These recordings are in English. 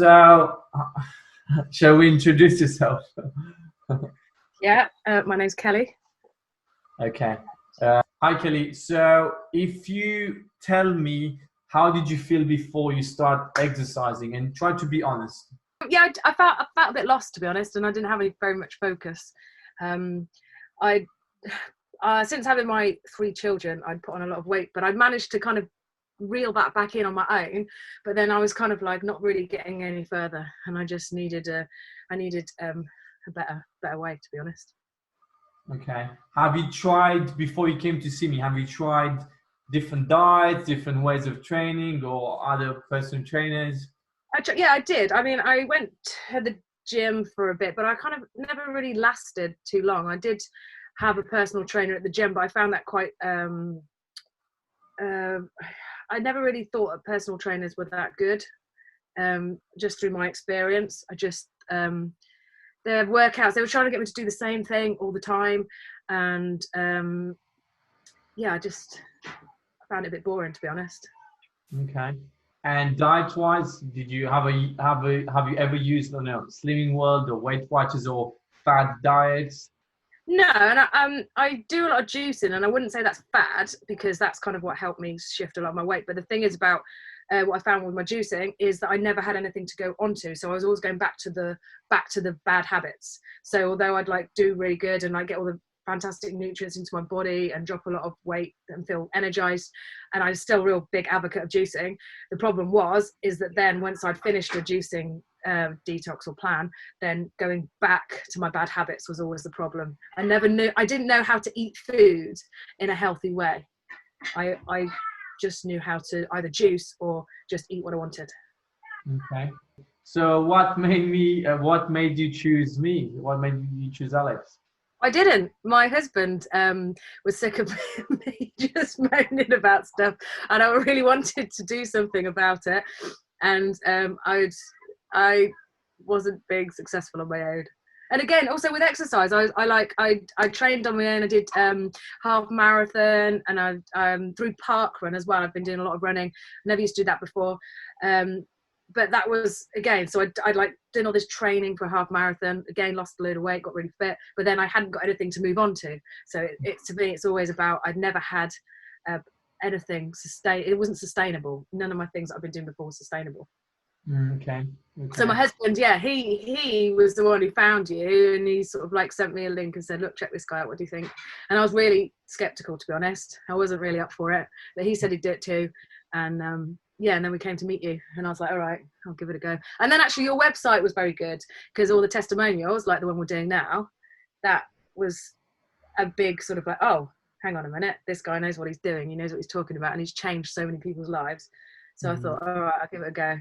So, shall we introduce yourself? Yeah, my name's Kelly. Okay. Hi, Kelly. So, if you tell me, how did you feel before you start exercising, and try to be honest? Yeah, I felt a bit lost, to be honest, and I didn't have very much focus. Um, I Since having my 3 children, I'd put on a lot of weight, but I'd managed to kind of reel that back in on my own. But then I was kind of like not really getting any further, and I just needed a better way, to be honest. Okay. Have you tried, before you came to see me, have you tried different diets, different ways of training, or other personal trainers? Yeah, I did. I mean, I went to the gym for a bit, but I kind of never really lasted too long. I did have a personal trainer at the gym, but I found that quite I never really thought that personal trainers were that good. Just through my experience, their workouts, they were trying to get me to do the same thing all the time, and yeah, I found it a bit boring, to be honest. Okay. And diet-wise, did you have you ever used, I don't know, Slimming World or Weight Watchers or fad diets? No, and I do a lot of juicing, and I wouldn't say that's bad because that's kind of what helped me shift a lot of my weight. But the thing is about what I found with my juicing is that I never had anything to go onto, so I was always going back to the bad habits. So although I'd like do really good and I get all the fantastic nutrients into my body and drop a lot of weight and feel energized, and I'm still a real big advocate of juicing. The problem is that then once I'd finished a juicing detox or plan, then going back to my bad habits was always the problem. I didn't know how to eat food in a healthy way. I just knew how to either juice or just eat what I wanted. Okay. So what made you choose me? What made you choose Alex? I didn't. My husband was sick of me just moaning about stuff, and I really wanted to do something about it. And I wasn't being successful on my own. And again, also with exercise, I trained on my own. I did half marathon, and I through park run as well. I've been doing a lot of running. Never used to do that before. But that was again, so I'd like doing all this training for a half marathon. Again, lost a load of weight, got really fit, but then I hadn't got anything to move on to. So to me, it's always about I'd never had anything it wasn't sustainable. None of my things that I've been doing before was sustainable. Okay. So my husband, yeah, he was the one who found you, and he sort of like sent me a link and said, look, check this guy out, what do you think? And I was really skeptical, to be honest. I wasn't really up for it, but he said he'd do it too. And yeah, and then we came to meet you, and I was like, all right, I'll give it a go. And then actually your website was very good, because all the testimonials, like the one we're doing now, that was a big sort of like, oh, hang on a minute, this guy knows what he's doing, he knows what he's talking about, and he's changed so many people's lives. So I thought, all right, I'll give it a go.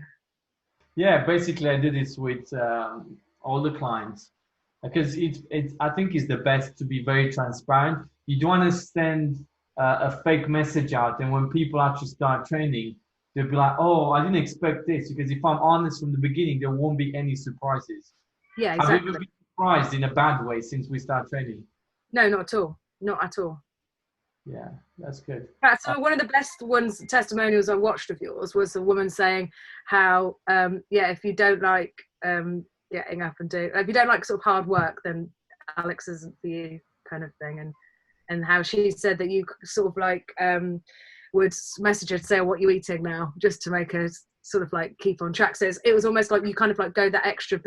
Yeah, basically I did this with all the clients because I think it's the best to be very transparent. You don't want to send a fake message out, and when people actually start training, they'll be like, "Oh, I didn't expect this." Because if I'm honest from the beginning, there won't be any surprises. Yeah, Have exactly. you ever been surprised in a bad way since we start training? No, not at all. Not at all. Yeah, that's good. So one of the best testimonials I watched of yours was a woman saying how, yeah, if you don't like getting up and if you don't like sort of hard work, then Alex isn't for you, kind of thing. And how she said that you sort of like would message her to say, what are you eating now, just to make her sort of like keep on track. So it was almost like you kind of like go that extra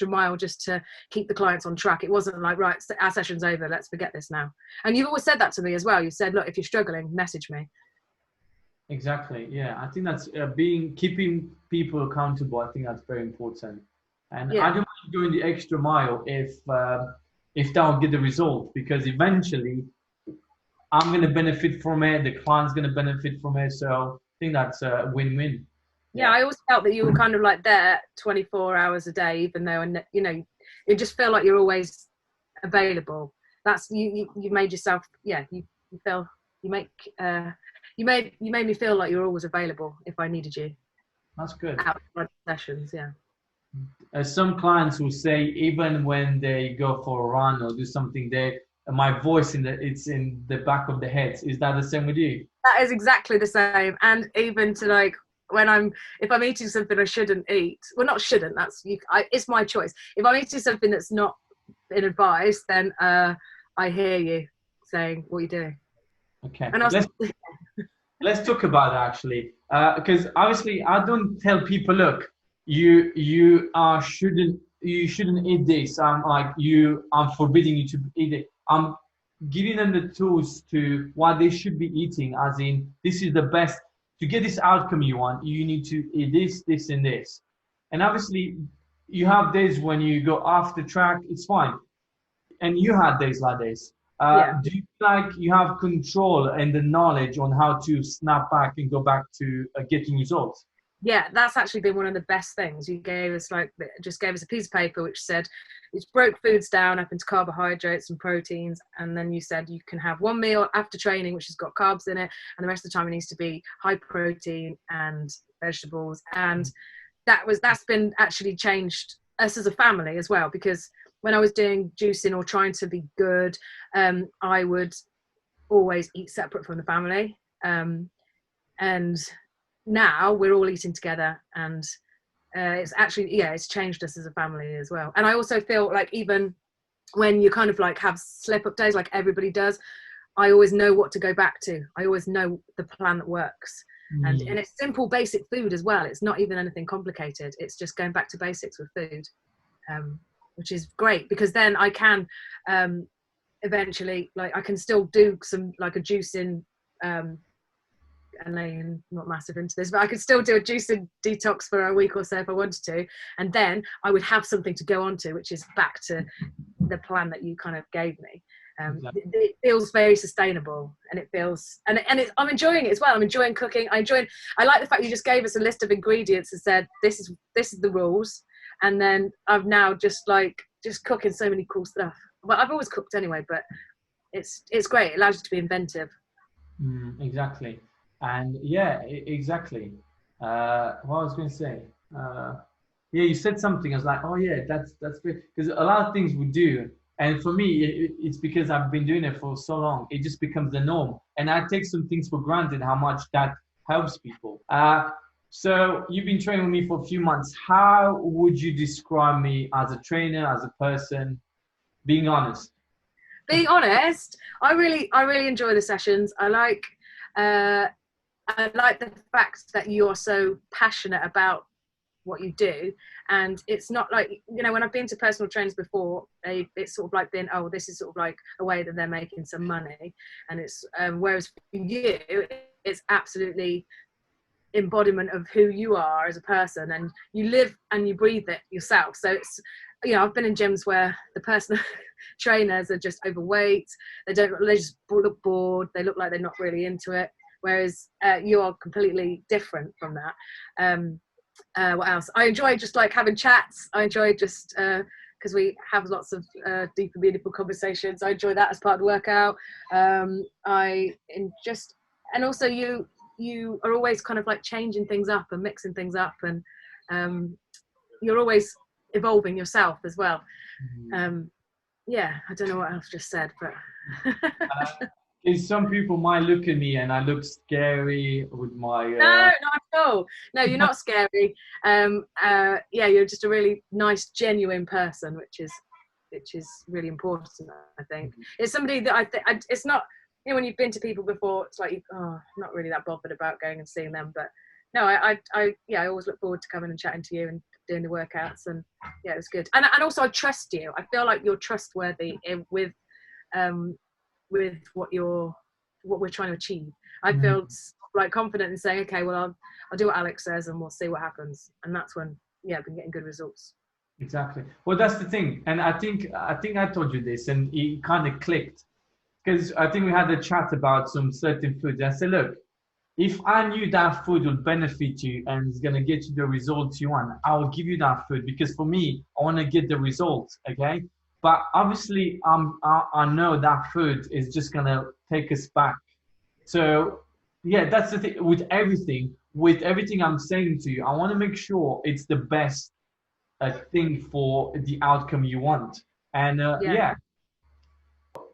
mile just to keep the clients on track. It wasn't like, right, our session's over, let's forget this now. And you've always said that to me as well. You said, look, if you're struggling, message me. Exactly. Yeah, I think that's keeping people accountable. I think that's very important. And Yeah. I don't mind going the extra mile if that'll get the result, because eventually I'm going to benefit from it. The client's going to benefit from it. So I think that's a win-win. Yeah, I always felt that you were kind of like there 24 hours a day, even though, you know, you just feel like you're always available. That's you made yourself, yeah, you feel, you make, you made me feel like you're always available if I needed you. That's good. Outside sessions, yeah. Some clients will say, even when they go for a run or do something, my voice it's in the back of the head. Is that the same with you? That is exactly the same. And even to like if I'm eating something I shouldn't eat, well, not shouldn't, it's my choice. If I'm eating something that's not been advised, then I hear you saying what you're doing. Okay, And let's talk about that actually, because obviously I don't tell people, look, you shouldn't eat this. I'm forbidding you to eat it. I'm giving them the tools to what they should be eating, as in this is the best to get this outcome you want. You need to eat this, this, and this. And obviously, you have days when you go off the track. It's fine, and you had days like this. yeah. Do you feel like you have control and the knowledge on how to snap back and go back to getting results? Yeah, that's actually been one of the best things. You gave us just gave us a piece of paper which said it broke foods down up into carbohydrates and proteins, and then you said you can have one meal after training which has got carbs in it, and the rest of the time it needs to be high protein and vegetables. And that's been actually changed us as a family as well, because when I was doing juicing or trying to be good, I would always eat separate from the family, and now we're all eating together, and it's actually, it's changed us as a family as well. And I also feel like even when you kind of like have slip up days like everybody does, I always know what to go back to. I always know the plan that works. And it's simple basic food as well. It's not even anything complicated. It's just going back to basics with food, which is great, because then I can eventually, like, I can still do some like a juicing, I know you're not massive into this, but I could still do a juicing detox for a week or so if I wanted to, and then I would have something to go on to, which is back to the plan that you kind of gave me. Exactly. It feels very sustainable, and it feels, I'm enjoying it as well. I'm enjoying cooking. I like the fact you just gave us a list of ingredients and said this is the rules, and then I'm now just cooking so many cool stuff. Well, I've always cooked anyway, but it's great. It allows you to be inventive. Exactly. And yeah, exactly. What I was going to say, yeah, you said something. I was like, oh yeah, that's great, because a lot of things we do, and for me, it's because I've been doing it for so long. It just becomes the norm, and I take some things for granted how much that helps people. So you've been training with me for a few months. How would you describe me as a trainer, as a person? Being honest. Being honest, I really enjoy the sessions. I like the fact that you're so passionate about what you do, and it's not like, when I've been to personal trainers before, it's sort of like been, oh, this is sort of like a way that they're making some money, and it's whereas for you, it's absolutely embodiment of who you are as a person, and you live and you breathe it yourself. So it's, I've been in gyms where the personal trainers are just overweight, they just look bored, they look like they're not really into it, whereas you are completely different from that. What else? I enjoy just like having chats. I enjoy just because we have lots of deep and meaningful conversations. I enjoy that as part of the workout. And also you are always kind of like changing things up and mixing things up, and you're always evolving yourself as well. Yeah, I don't know what else just said, but Some people might look at me and I look scary with my. No, not at all. No, you're not scary. Yeah, you're just a really nice, genuine person, which is really important. I think it's somebody that it's not. When you've been to people before, it's like, I'm not really that bothered about going and seeing them. But no, I always look forward to coming and chatting to you and doing the workouts, and yeah, it was good. And also, I trust you. I feel like you're trustworthy with what we're trying to achieve. I feel like confident in saying, okay, well, I'll do what Alex says, and we'll see what happens. And that's when, I've been getting good results. Exactly. Well, that's the thing, and I think I told you this, and it kind of clicked, because I think we had a chat about some certain foods. I said, look, if I knew that food would benefit you and it's gonna get you the results you want, I will give you that food, because for me, I want to get the results. Okay. But obviously, I know that food is just gonna take us back. So yeah, that's the thing with everything. With everything I'm saying to you, I want to make sure it's the best thing for the outcome you want. And yeah,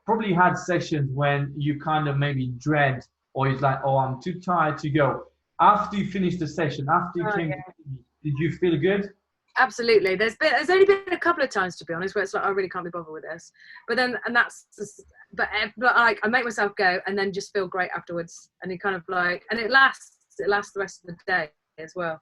probably had sessions when you kind of maybe dread, or it's like, oh, I'm too tired to go. after you finished the session, after you Oh, came yeah. to me, did you feel good? Absolutely. There's only been a couple of times, to be honest, where it's like I really can't be bothered with this. But then, and that's just, but like I make myself go and then just feel great afterwards, and it kind of like, and it lasts the rest of the day as well.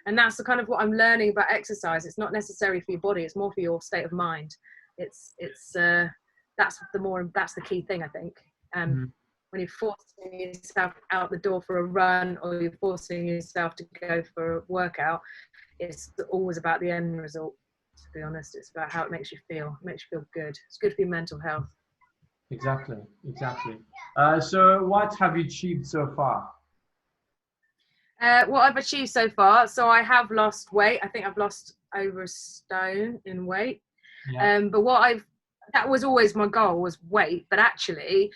And that's the kind of what I'm learning about exercise. It's not necessary for your body; it's more for your state of mind. That's the key thing, I think. Mhm. When you're forcing yourself out the door for a run, or you're forcing yourself to go for a workout, it's always about the end result. To be honest, it's about how it makes you feel. It makes you feel good. It's good for your mental health. Exactly, exactly. So what have you achieved so far? What I've achieved so far, so I have lost weight. I think I've lost over a stone in weight. Yeah. But that was always my goal, was weight. But actually,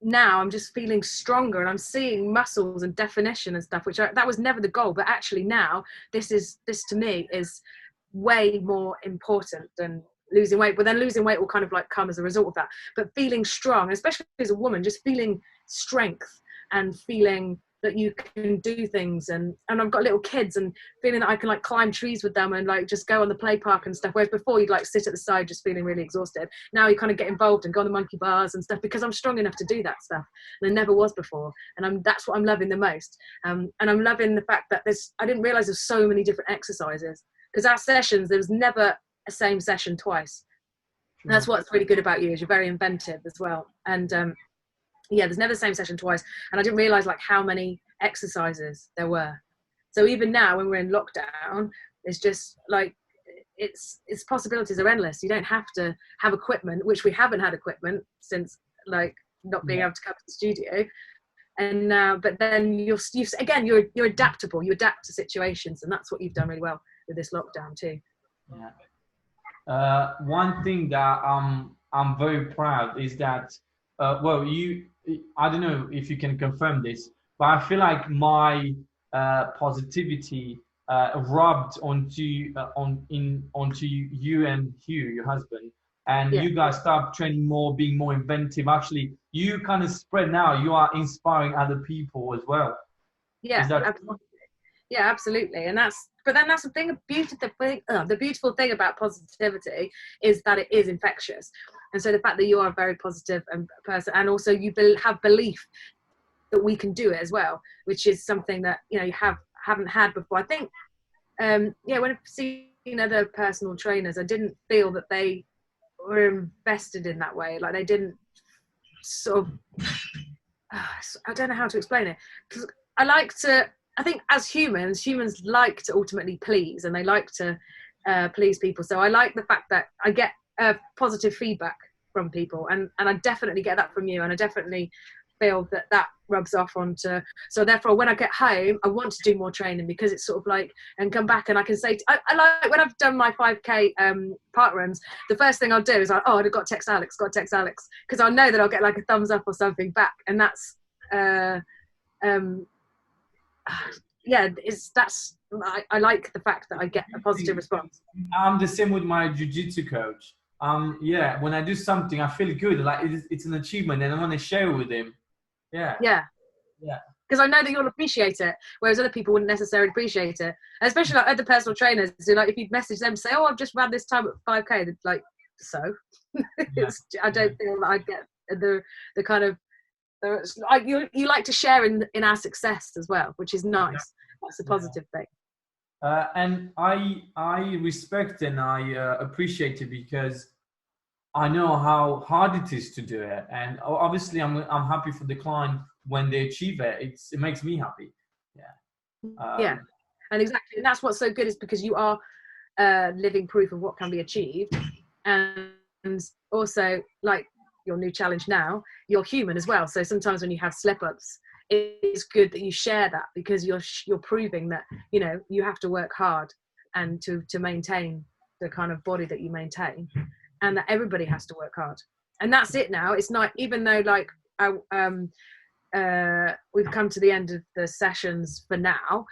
now I'm just feeling stronger, and I'm seeing muscles and definition and stuff, that was never the goal. But actually now, this to me is way more important than losing weight. But then losing weight will kind of like come as a result of that. But feeling strong, especially as a woman, just feeling strength and feeling that you can do things, and I've got little kids, and feeling that I can like climb trees with them and like just go on the play park and stuff, whereas before you'd like sit at the side just feeling really exhausted. Now you kind of get involved and go on the monkey bars and stuff because I'm strong enough to do that stuff, and I never was before. And that's what I'm loving the most. And I'm loving the fact that I didn't realize there's so many different exercises, because our sessions, there was never a same session twice. And that's what's really good about you, is you're very inventive as well. And yeah, there's never the same session twice. And I didn't realize like how many exercises there were. So even now when we're in lockdown, it's just like, its possibilities are endless. You don't have to have equipment, which we haven't had equipment since like not being able to come to the studio. And now, but then you're adaptable. You adapt to situations, and that's what you've done really well with this lockdown too. Yeah. One thing that I'm very proud is that well, I don't know if you can confirm this, but I feel like my positivity rubbed onto you and Hugh, your husband, and Yeah. you guys start training more, being more inventive. Actually, you kind of spread now. You are inspiring other people as well. Yeah, Is that absolutely. Yeah, absolutely. And that's the thing, the beautiful thing about positivity is that it is infectious. And so the fact that you are a very positive person, and also you have belief that we can do it as well, which is something that you haven't had before. I think when I've seen other personal trainers, I didn't feel that they were invested in that way. Like they didn't sort of I don't know how to explain it, because I think as humans like to ultimately please, and they like to please people. So I like the fact that I get positive feedback from people, and I definitely get that from you, and I definitely feel that rubs off onto. So therefore, when I get home, I want to do more training, because it's sort of like, and come back and I can say, I like when I've done my 5K park runs, the first thing I'll do is I've got to text Alex, because I know that I'll get like a thumbs up or something back, and that's I like the fact that I get a positive response. I'm the same with my jiu-jitsu coach. Yeah, when I do something, I feel good. Like it's an achievement, and I want to share it with him. Yeah. Yeah. Yeah. Because I know that you'll appreciate it, whereas other people wouldn't necessarily appreciate it. And especially like other personal trainers, who, like if you message them, say, "Oh, I've just ran this time at 5K," they're like, so. Yeah. I don't feel that I get the kind of you like to share in our success as well, which is nice. That's a positive thing. And I respect and I appreciate it, because I know how hard it is to do it, and obviously I'm happy for the client when they achieve it. It makes me happy. Yeah. Yeah, and exactly, and that's what's so good, is because you are living proof of what can be achieved, and also like your new challenge now, you're human as well. So sometimes when you have slip-ups, it's good that you share that, because you're proving that you have to work hard and to maintain the kind of body that you maintain, and that everybody has to work hard. And that's it now. It's not, even though like we've come to the end of the sessions for now,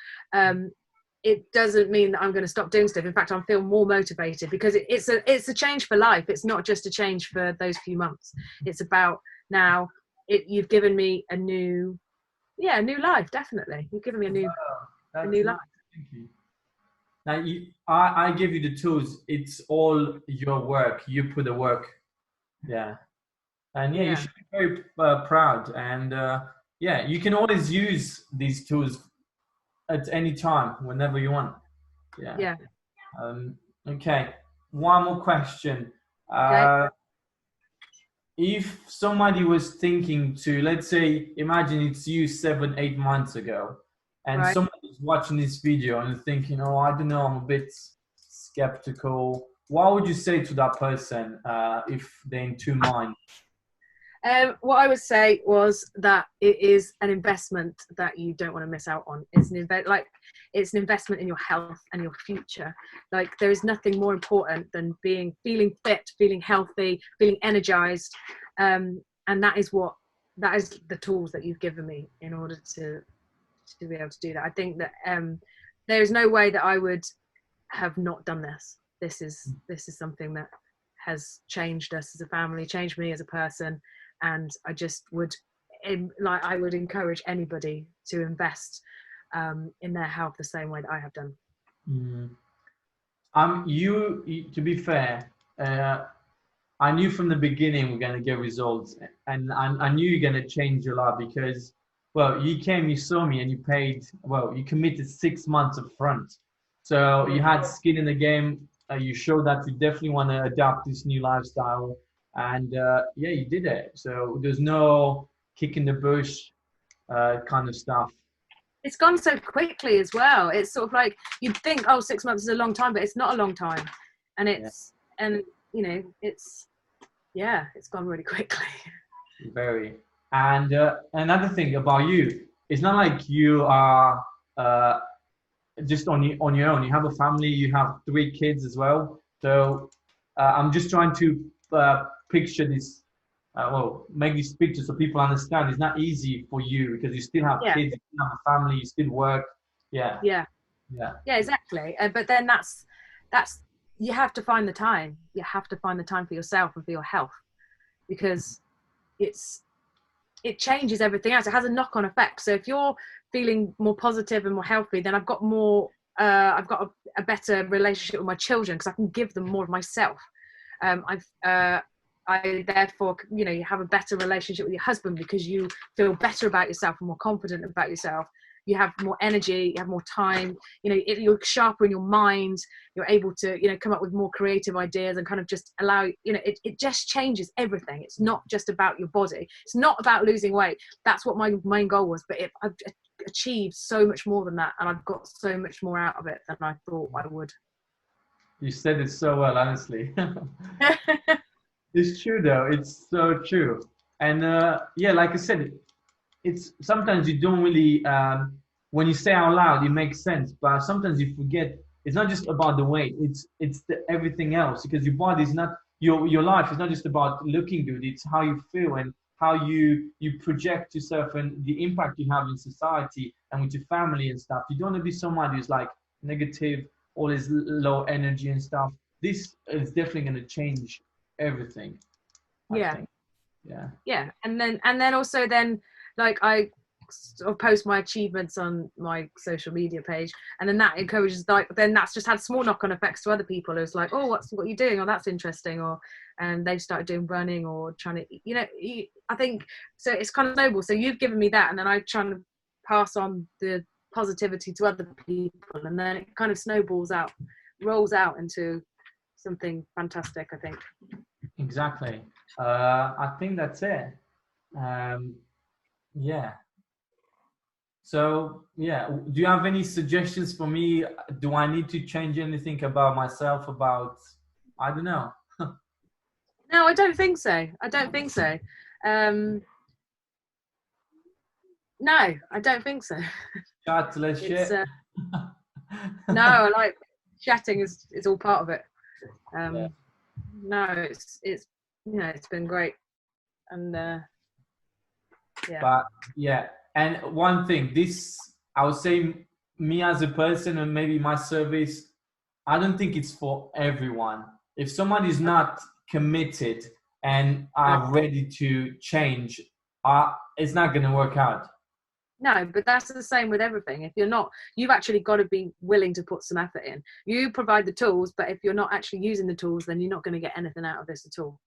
it doesn't mean that I'm going to stop doing stuff. In fact, I feel more motivated, because it's a change for life. It's not just a change for those few months. It's about now. You've given me a new yeah, a new life, definitely. You've given me a That's new nice. life. Thank you. Now, I give you the tools. It's all your work. You put the work. Yeah. And yeah, you Yeah, should be very proud. And yeah, you can always use these tools at any time, whenever you want. Yeah. yeah. Okay. One more question. Okay, If somebody was thinking to, let's say, imagine it's you 7, 8 months ago, and right. somebody's watching this video and thinking, oh, I don't know, I'm a bit skeptical. What would you say to that person if they're in two minds? What I would say was that it is an investment that you don't want to miss out on. It's it's an investment in your health and your future. Like there is nothing more important than feeling fit, feeling healthy, feeling energized, and that is the tools that you've given me in order to be able to do that. I think that there is no way that I would have not done this. This is something that has changed us as a family, changed me as a person, and I just would I would encourage anybody to invest in their health the same way that I have done. Mm. To be fair, I knew from the beginning we're going to get results, and I knew you're going to change your life because, well, you came, you saw me, and you paid. Well, you committed 6 months up front, so you had skin in the game. You showed that you definitely want to adapt this new lifestyle, and yeah, you did it. So there's no kick in the bush kind of stuff. It's gone so quickly as well. It's sort of like you'd think, oh, 6 months is a long time, but it's not a long time, and and you know it's it's gone really quickly. Very. And another thing about you, it's not like you are just on your own. You have a family. You have 3 kids as well. So I'm just trying to picture this. Well, make this picture so people understand. It's not easy for you because you still have Yeah, kids, you still have a family, you still work. Yeah, yeah. yeah. Yeah, exactly. But then that's you have to find the time. You have to find the time for yourself and for your health because it changes everything else. It has a knock-on effect. So if you're feeling more positive and more healthy, then I've got a better relationship with my children because I can give them more of myself. I therefore, you have a better relationship with your husband because you feel better about yourself and more confident about yourself. You have more energy, you have more time, you're sharper in your mind, you're able to, come up with more creative ideas and kind of just allow, it just changes everything. It's not just about your body. It's not about losing weight. That's what my main goal was. But I've achieved so much more than that. And I've got so much more out of it than I thought I would. You said it so well, honestly. It's true though. It's so true. And yeah, like I said, it's sometimes you don't really when you say out loud, it makes sense. But sometimes you forget. It's not just about the weight. It's everything else because your body is not your life is not just about looking good. It's how you feel and how you project yourself and the impact you have in society and with your family and stuff. You don't want to be somebody who's like negative, always low energy and stuff. This is definitely going to change everything. I Yeah. think. Yeah. Yeah. And then also like I sort of post my achievements on my social media page, and then that encourages then that's just had small knock-on effects to other people. It's like, oh, what are you doing? Oh, that's interesting. And they've started doing running or trying to, I think so. It's kind of snowball. So you've given me that, and then I try to pass on the positivity to other people, and then it kind of rolls out into something fantastic, I think. Exactly. I think that's it. Yeah. So, yeah, do you have any suggestions for me? Do I need to change anything about myself? I don't know. No, I don't think so. No, I don't think so. Chat, let's It's share. no, I like chatting is all part of it. Yeah. No, it's been great, and yeah. But yeah, and one thing, I would say, me as a person and maybe my service, I don't think it's for everyone. If someone is not committed and are ready to change, it's not going to work out. No, but that's the same with everything. If you're not, you've actually got to be willing to put some effort in. You provide the tools, but if you're not actually using the tools, then you're not going to get anything out of this at all.